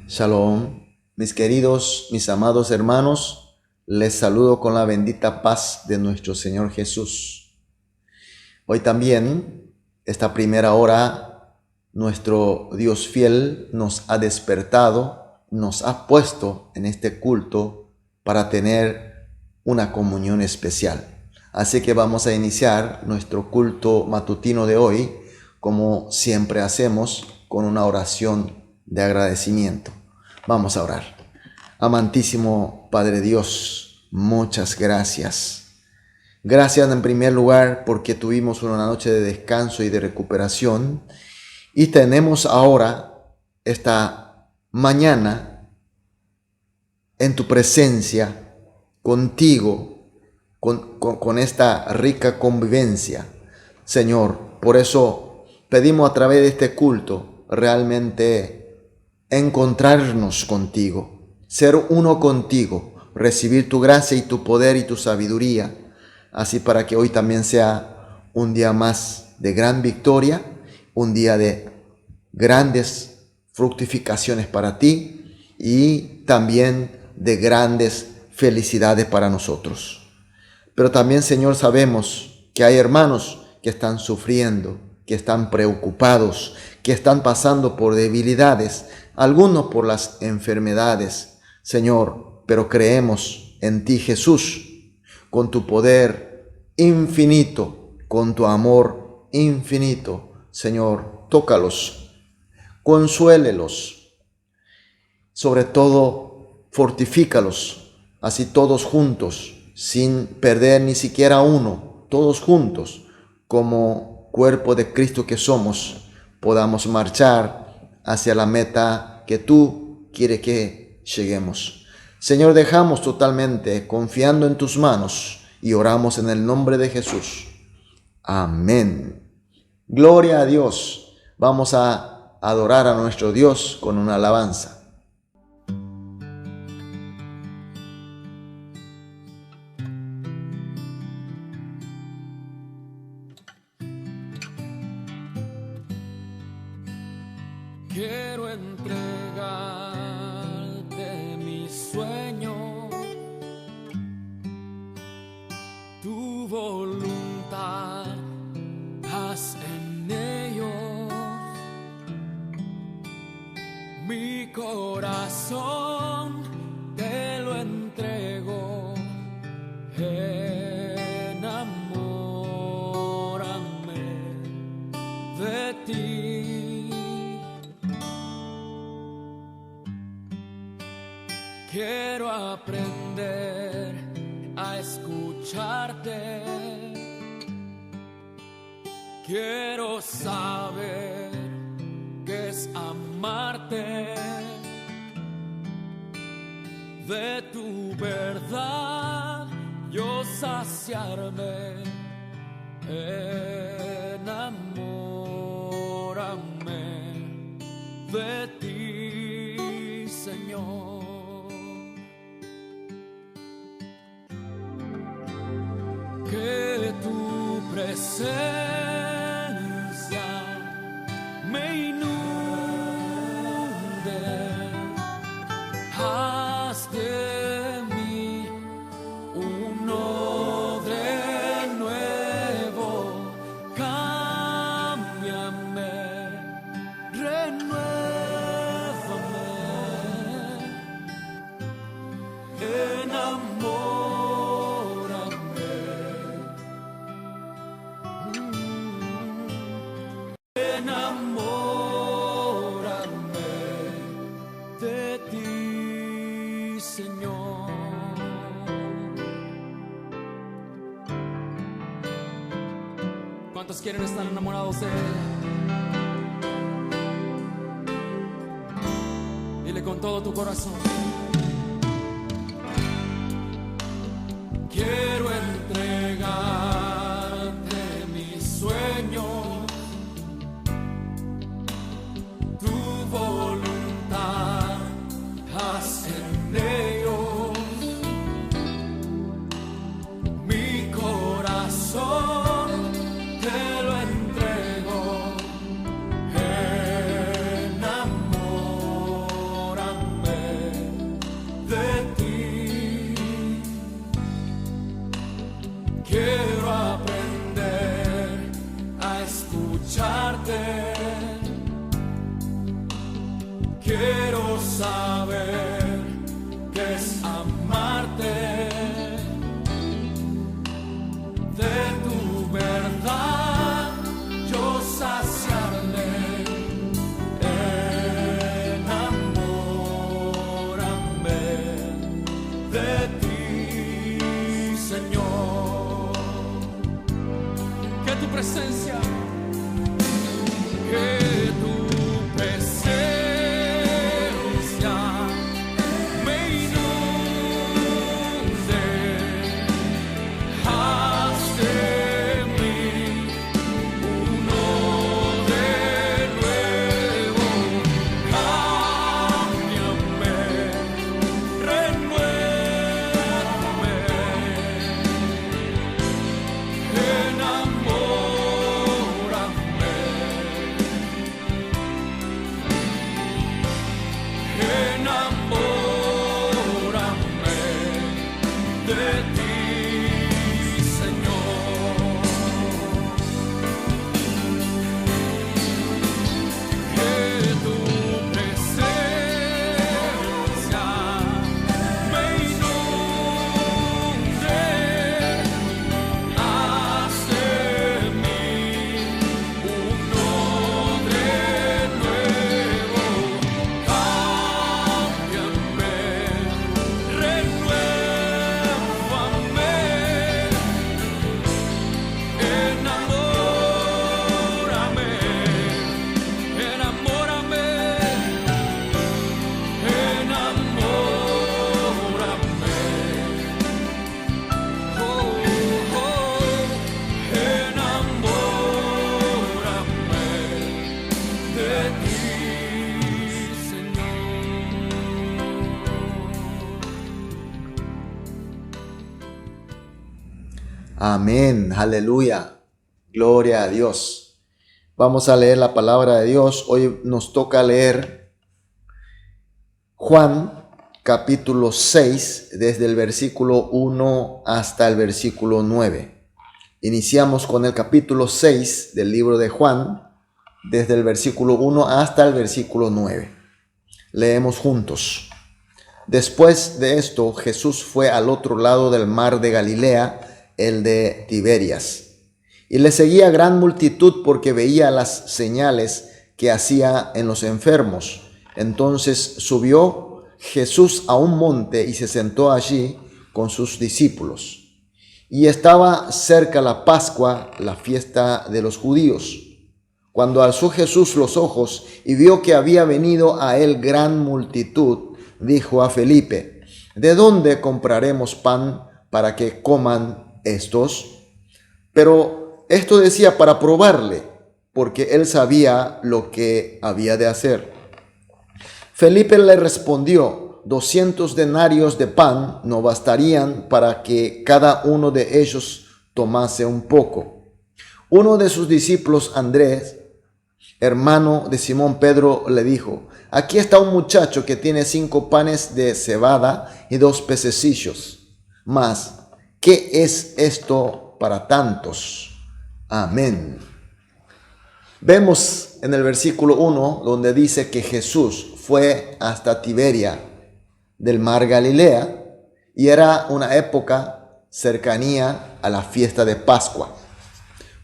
Shalom, mis queridos, mis amados hermanos, les saludo con la bendita paz de nuestro Señor Jesús. Hoy también, esta primera hora, nuestro Dios fiel nos ha despertado, nos ha puesto en este culto para tener una comunión especial. Así que vamos a iniciar nuestro culto matutino de hoy, como siempre hacemos, con una oración de agradecimiento. Vamos a orar. Amantísimo Padre Dios, muchas gracias. Gracias en primer lugar porque tuvimos una noche de descanso y de recuperación y tenemos ahora esta mañana en tu presencia, contigo, con esta rica convivencia. Señor, por eso pedimos a través de este culto realmente encontrarnos contigo, ser uno contigo, recibir tu gracia y tu poder y tu sabiduría, así para que hoy también sea un día más de gran victoria, un día de grandes fructificaciones para ti y también de grandes felicidades para nosotros. Pero también, Señor, sabemos que hay hermanos que están sufriendo, que están preocupados, que están pasando por debilidades, algunos por las enfermedades, Señor, pero creemos en ti, Jesús, con tu poder infinito, con tu amor infinito. Señor, tócalos, consuélelos, sobre todo fortifícalos, así todos juntos, sin perder ni siquiera uno, todos juntos, como cuerpo de Cristo que somos, podamos marchar hacia la meta que tú quieres que lleguemos. Señor, dejamos totalmente confiando en tus manos y oramos en el nombre de Jesús. Amén. Gloria a Dios. Vamos a adorar a nuestro Dios con una alabanza. Quiero entregarte mis sueños, tu voluntad, haz en ellos. Mi corazón te lo entrego, enamórame de ti. Quiero aprender a escucharte. Quiero saber qué es amarte. De tu verdad yo saciarme. Enamórame de ti, Señor. Que tu presencia me inunde, haz de mí un odre nuevo, cámbiame, renuévame, Señor. ¿Cuántos quieren estar enamorados de Él? Dile con todo tu corazón. Quiero entregarte mis sueños, tu voluntad, haz en ellos. Mi corazón te lo entrego, enamórame Amén. Aleluya. Gloria a Dios. Vamos a leer la palabra de Dios. Hoy nos toca leer Juan capítulo 6, desde el versículo 1 hasta el versículo 9. Iniciamos con el capítulo 6 del libro de Juan, desde el versículo 1 hasta el versículo 9. Leemos juntos. Después de esto, Jesús fue al otro lado del mar de Galilea, el de Tiberias, y le seguía gran multitud porque veía las señales que hacía en los enfermos. Entonces subió Jesús a un monte y se sentó allí con sus discípulos. Y estaba cerca la Pascua, la fiesta de los judíos. Cuando alzó Jesús los ojos y vio que había venido a él gran multitud, dijo a Felipe: ¿de dónde compraremos pan para que coman estos? Pero esto decía para probarle, porque él sabía lo que había de hacer. Felipe le respondió: 200 denarios de pan no bastarían para que cada uno de ellos tomase un poco. Uno de sus discípulos, Andrés, hermano de Simón Pedro, le dijo: aquí está un muchacho que tiene 5 panes de cebada y 2 pececillos. Mas, ¿qué es esto para tantos? Amén. Vemos en el versículo 1 donde dice que Jesús fue hasta Tiberia del mar Galilea y era una época cercanía a la fiesta de Pascua.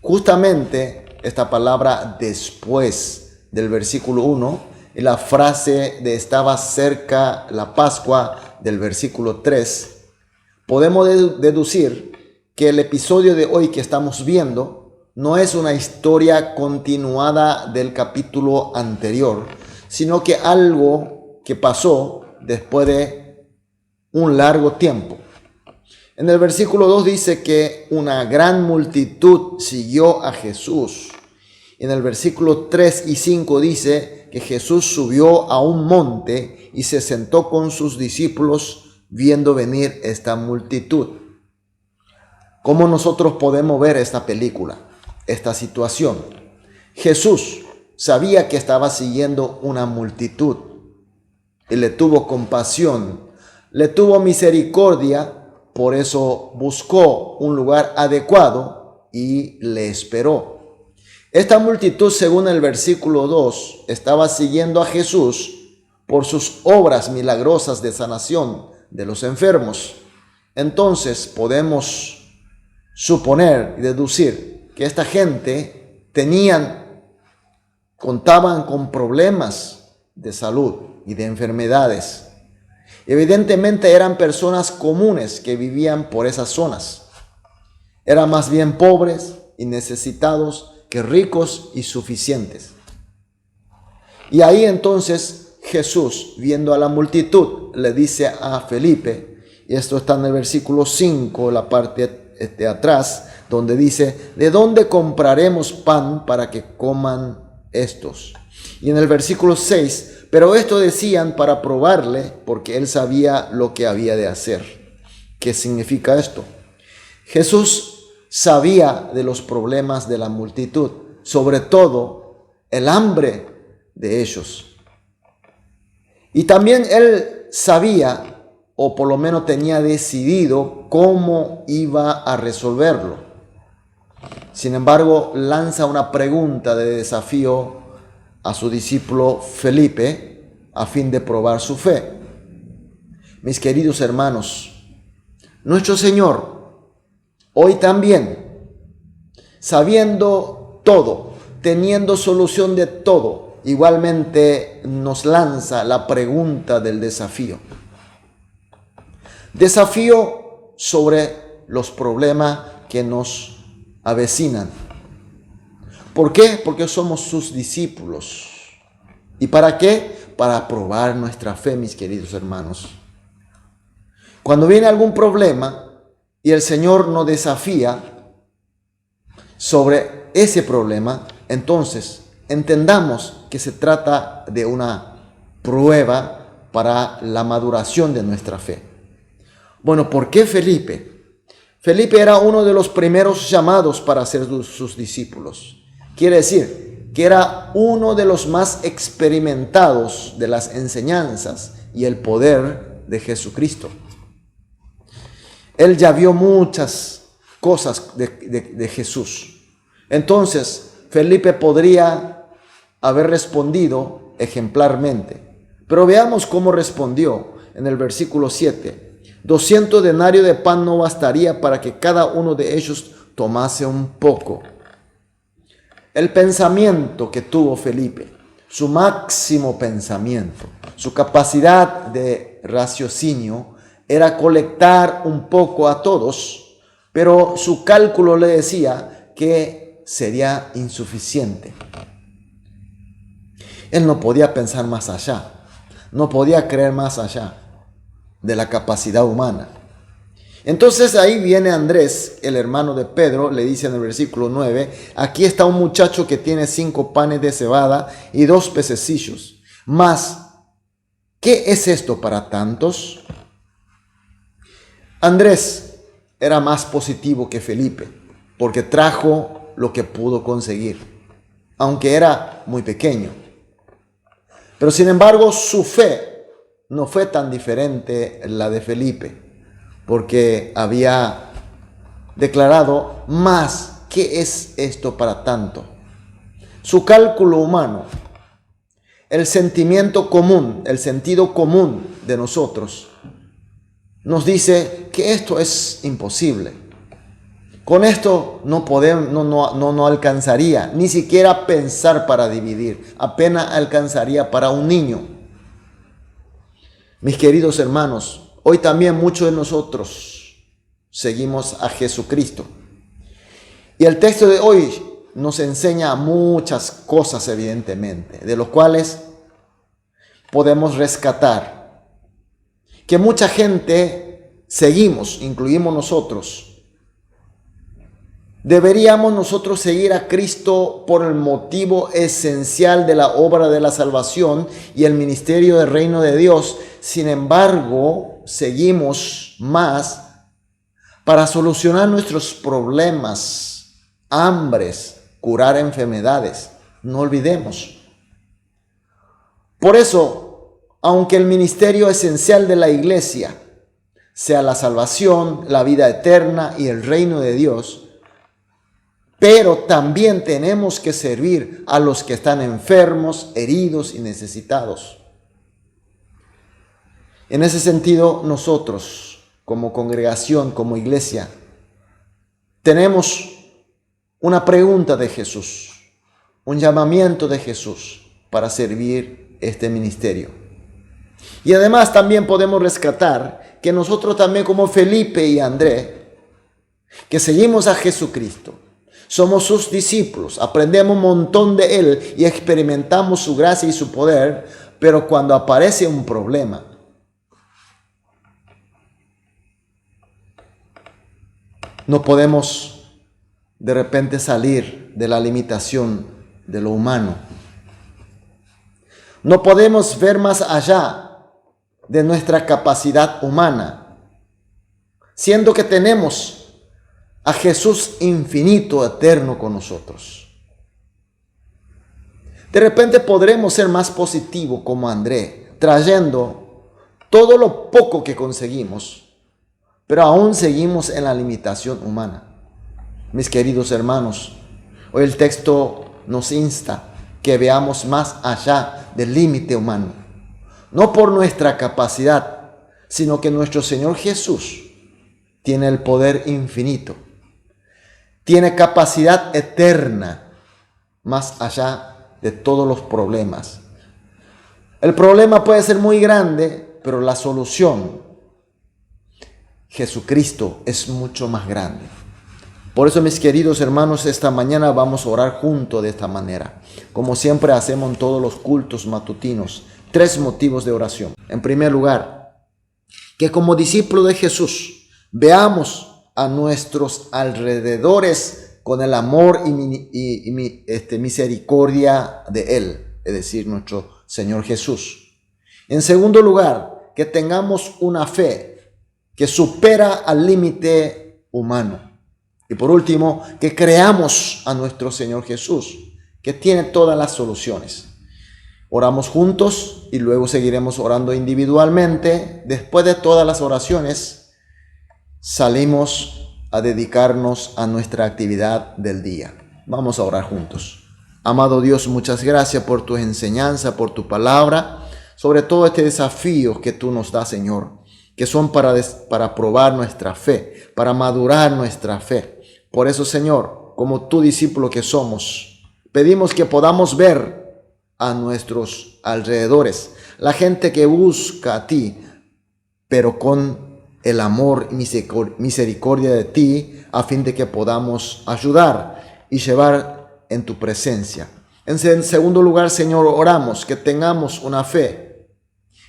Justamente esta palabra después del versículo 1 y la frase de estaba cerca la Pascua del versículo 3, podemos deducir que el episodio de hoy que estamos viendo no es una historia continuada del capítulo anterior, sino que algo que pasó después de un largo tiempo. En el versículo 2 dice que una gran multitud siguió a Jesús. En el versículo 3 y 5 dice que Jesús subió a un monte y se sentó con sus discípulos viendo venir esta multitud. ¿Cómo nosotros podemos ver esta película, esta situación? Jesús sabía que estaba siguiendo una multitud y le tuvo compasión, le tuvo misericordia. Por eso buscó un lugar adecuado y le esperó. Esta multitud, según el versículo 2, estaba siguiendo a Jesús por sus obras milagrosas de sanación de los enfermos. Entonces podemos suponer y deducir que esta gente contaban con problemas de salud y de enfermedades. Evidentemente eran personas comunes que vivían por esas zonas. Eran más bien pobres y necesitados que ricos y suficientes. Y ahí entonces Jesús, viendo a la multitud, le dice a Felipe, y esto está en el versículo 5, la parte de atrás, donde dice: ¿de dónde compraremos pan para que coman estos? Y en el versículo 6, pero esto decían para probarle, porque él sabía lo que había de hacer. ¿Qué significa esto? Jesús sabía de los problemas de la multitud, sobre todo el hambre de ellos. Y también él sabía, o por lo menos tenía decidido, cómo iba a resolverlo. Sin embargo, lanza una pregunta de desafío a su discípulo Felipe a fin de probar su fe. Mis queridos hermanos, nuestro Señor hoy también, sabiendo todo, teniendo solución de todo, igualmente nos lanza la pregunta del desafío. Desafío sobre los problemas que nos avecinan. ¿Por qué? Porque somos sus discípulos. ¿Y para qué? Para probar nuestra fe, mis queridos hermanos. Cuando viene algún problema y el Señor nos desafía sobre ese problema, entonces entendamos que se trata de una prueba para la maduración de nuestra fe. Bueno, ¿por qué Felipe? Felipe era uno de los primeros llamados para ser sus discípulos. Quiere decir que era uno de los más experimentados de las enseñanzas y el poder de Jesucristo. Él ya vio muchas cosas de Jesús. Entonces, Felipe podría haber respondido ejemplarmente. Pero veamos cómo respondió en el versículo 7. 200 denarios de pan no bastaría para que cada uno de ellos tomase un poco. El pensamiento que tuvo Felipe, su máximo pensamiento, su capacidad de raciocinio era colectar un poco a todos, pero su cálculo le decía que sería insuficiente. Él no podía pensar más allá, no podía creer más allá de la capacidad humana. Entonces ahí viene Andrés, el hermano de Pedro, le dice en el versículo 9, aquí está un muchacho que tiene 5 panes de cebada y 2 pececillos. Mas, ¿qué es esto para tantos? Andrés era más positivo que Felipe, porque trajo lo que pudo conseguir, aunque era muy pequeño. Pero sin embargo, su fe no fue tan diferente la de Felipe, porque había declarado más, ¿qué es esto para tanto? Su cálculo humano, el sentimiento común, el sentido común de nosotros, nos dice que esto es imposible. Con esto no alcanzaría, ni siquiera pensar para dividir, apenas alcanzaría para un niño. Mis queridos hermanos, hoy también muchos de nosotros seguimos a Jesucristo. Y el texto de hoy nos enseña muchas cosas, evidentemente, de los cuales podemos rescatar. Que mucha gente seguimos, incluimos nosotros. Deberíamos nosotros seguir a Cristo por el motivo esencial de la obra de la salvación y el ministerio del reino de Dios. Sin embargo, seguimos más para solucionar nuestros problemas, hambres, curar enfermedades. No olvidemos. Por eso, aunque el ministerio esencial de la iglesia sea la salvación, la vida eterna y el reino de Dios, pero también tenemos que servir a los que están enfermos, heridos y necesitados. En ese sentido, nosotros, como congregación, como iglesia, tenemos una pregunta de Jesús, un llamamiento de Jesús para servir este ministerio. Y además también podemos rescatar que nosotros también, como Felipe y Andrés, que seguimos a Jesucristo, somos sus discípulos, aprendemos un montón de Él y experimentamos su gracia y su poder, pero cuando aparece un problema, no podemos de repente salir de la limitación de lo humano. No podemos ver más allá de nuestra capacidad humana, siendo que tenemos a Jesús infinito, eterno con nosotros. De repente podremos ser más positivos como Andrés, trayendo todo lo poco que conseguimos, pero aún seguimos en la limitación humana. Mis queridos hermanos, hoy el texto nos insta que veamos más allá del límite humano, no por nuestra capacidad, sino que nuestro Señor Jesús tiene el poder infinito. Tiene capacidad eterna, más allá de todos los problemas. El problema puede ser muy grande, pero la solución, Jesucristo, es mucho más grande. Por eso, mis queridos hermanos, esta mañana vamos a orar juntos de esta manera. Como siempre hacemos en todos los cultos matutinos, 3 motivos de oración. En primer lugar, que como discípulos de Jesús, veamos a nuestros alrededores con el amor y misericordia de Él, es decir, nuestro Señor Jesús. En segundo lugar, que tengamos una fe que supera al límite humano. Y por último, que creamos a nuestro Señor Jesús, que tiene todas las soluciones. Oramos juntos y luego seguiremos orando individualmente. Después de todas las oraciones, salimos a dedicarnos a nuestra actividad del día. Vamos a orar juntos. Amado Dios, muchas gracias por tu enseñanza, por tu palabra, sobre todo este desafío que tú nos das, Señor, que son para probar nuestra fe, para madurar nuestra fe. Por eso, Señor, como tu discípulo que somos, pedimos que podamos ver a nuestros alrededores, la gente que busca a ti, pero con el amor y misericordia de ti, a fin de que podamos ayudar y llevar en tu presencia. En segundo lugar, Señor, oramos que tengamos una fe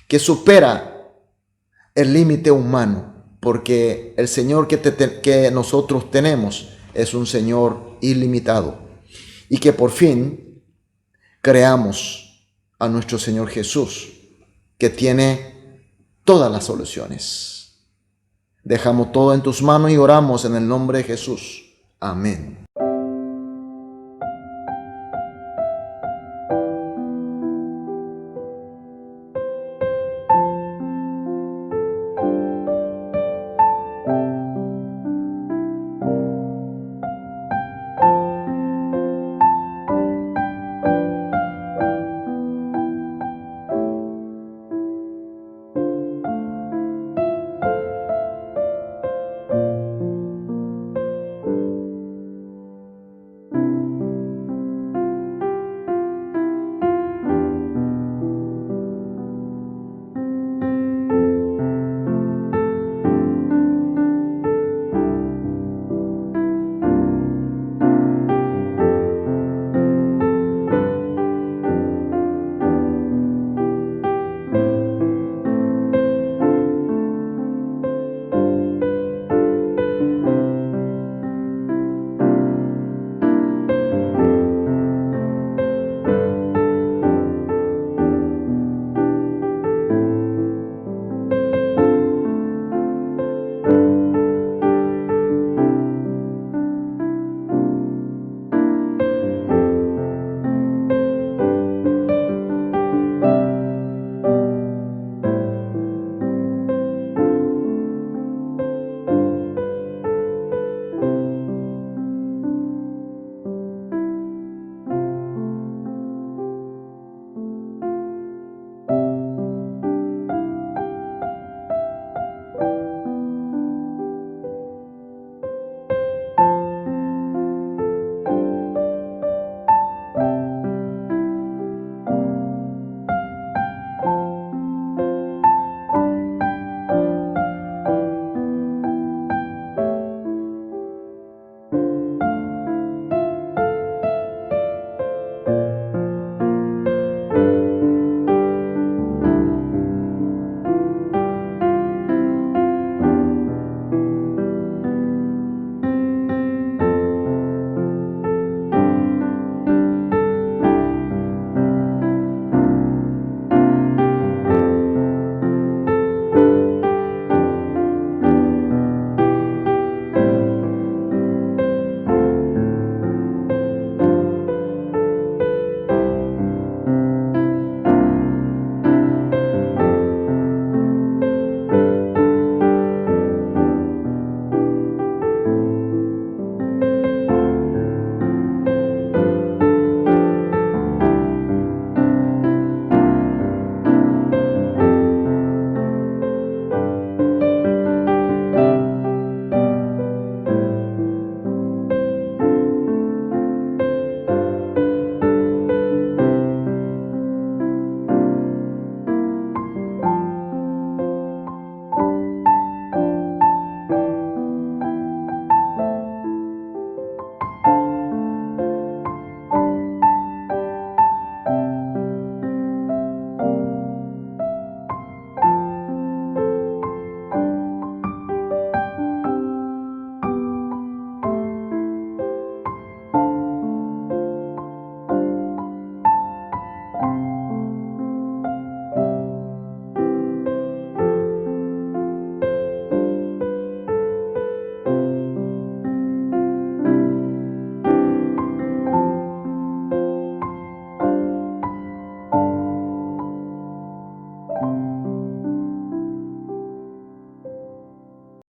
que supera el límite humano, porque el Señor que nosotros tenemos es un Señor ilimitado, y que por fin creamos a nuestro Señor Jesús, que tiene todas las soluciones. Dejamos todo en tus manos y oramos en el nombre de Jesús. Amén.